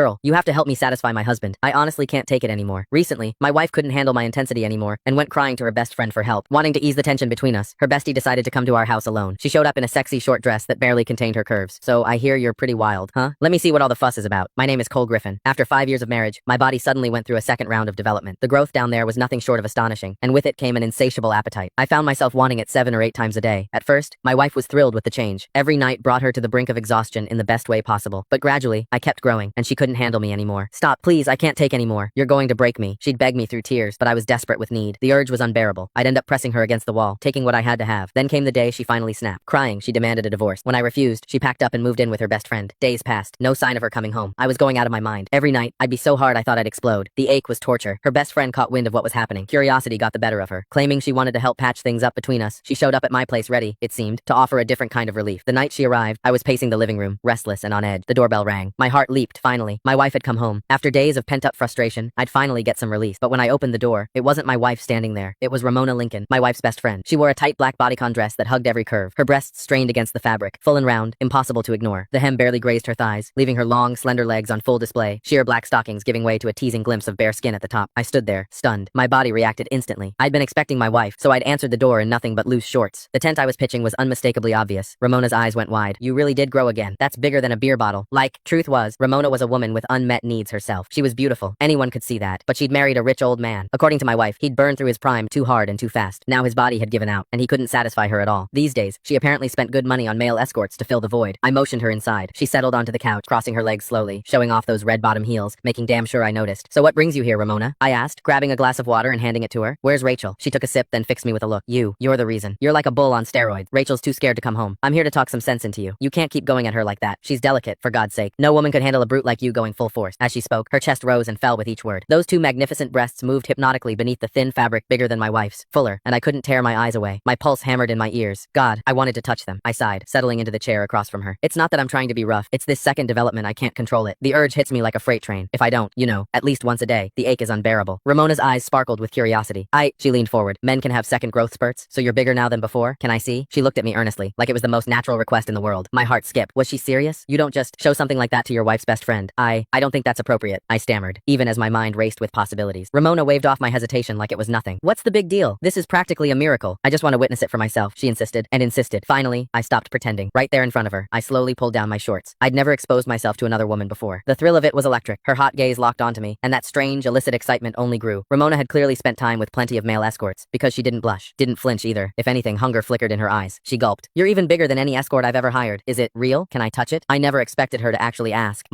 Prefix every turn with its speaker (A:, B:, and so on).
A: Girl, you have to help me satisfy my husband. I honestly can't take it anymore. Recently, my wife couldn't handle my intensity anymore and went crying to her best friend for help. Wanting to ease the tension between us, her bestie decided to come to our house alone. She showed up in a sexy short dress that barely contained her curves. So I hear you're pretty wild, huh? Let me see what all the fuss is about. My name is Cole Griffin. After 5 years of marriage, my body suddenly went through a second round of development. The growth down there was nothing short of astonishing, and with it came an insatiable appetite. I found myself wanting it 7 or 8 times a day. At first, my wife was thrilled with the change. Every night brought her to the brink of exhaustion in the best way possible. But gradually, I kept growing, and she couldn't handle me anymore. Stop, please, I can't take anymore. You're going to break me. She'd beg me through tears, but I was desperate with need. The urge was unbearable. I'd end up pressing her against the wall, taking what I had to have. Then came the day she finally snapped. Crying, she demanded a divorce. When I refused, she packed up and moved in with her best friend. Days passed, no sign of her coming home. I was going out of my mind. Every night, I'd be so hard I thought I'd explode. The ache was torture. Her best friend caught wind of what was happening. Curiosity got the better of her. Claiming she wanted to help patch things up between us, she showed up at my place ready, it seemed, to offer a different kind of relief. The night she arrived, I was pacing the living room, restless and on edge. The doorbell rang. My heart leaped, finally. My wife had come home. After days of pent-up frustration, I'd finally get some release. But when I opened the door, it wasn't my wife standing there. It was Ramona Lincoln, my wife's best friend. She wore a tight black bodycon dress that hugged every curve. Her breasts strained against the fabric, full and round, impossible to ignore. The hem barely grazed her thighs, leaving her long, slender legs on full display, sheer black stockings giving way to a teasing glimpse of bare skin at the top. I stood there, stunned. My body reacted instantly. I'd been expecting my wife, so I'd answered the door in nothing but loose shorts. The tent I was pitching was unmistakably obvious. Ramona's eyes went wide. You really did grow again. That's bigger than a beer bottle. Truth was, Ramona was a woman with unmet needs herself. She was beautiful. Anyone could see that. But she'd married a rich old man. According to my wife, he'd burned through his prime too hard and too fast. Now his body had given out, and he couldn't satisfy her at all. These days, she apparently spent good money on male escorts to fill the void. I motioned her inside. She settled onto the couch, crossing her legs slowly, showing off those red bottom heels, making damn sure I noticed. So what brings you here, Ramona? I asked, grabbing a glass of water and handing it to her. Where's Rachel? She took a sip, then fixed me with a look. You're the reason. You're like a bull on steroids. Rachel's too scared to come home. I'm here to talk some sense into you. You can't keep going at her like that. She's delicate, for God's sake. No woman could handle a brute like you going full force. As she spoke, her chest rose and fell with each word. Those two magnificent breasts moved hypnotically beneath the thin fabric bigger than my wife's, fuller, and I couldn't tear my eyes away. My pulse hammered in my ears. God, I wanted to touch them. I sighed, settling into the chair across from her. It's not that I'm trying to be rough. It's this second development I can't control it. The urge hits me like a freight train. If I don't, at least once a day, the ache is unbearable. Ramona's eyes sparkled with curiosity. She leaned forward. Men can have second growth spurts, so you're bigger now than before? Can I see? She looked at me earnestly, like it was the most natural request in the world. My heart skipped. Was she serious? You don't just show something like that to your wife's best friend. I don't think that's appropriate, I stammered, even as my mind raced with possibilities. Ramona waved off my hesitation like it was nothing. What's the big deal? This is practically a miracle. I just want to witness it for myself, she insisted, and insisted. Finally, I stopped pretending. Right there in front of her, I slowly pulled down my shorts. I'd never exposed myself to another woman before. The thrill of it was electric. Her hot gaze locked onto me, and that strange, illicit excitement only grew. Ramona had clearly spent time with plenty of male escorts, because she didn't blush, didn't flinch either. If anything, hunger flickered in her eyes. She gulped. You're even bigger than any escort I've ever hired. Is it real? Can I touch it? I never expected her to actually ask.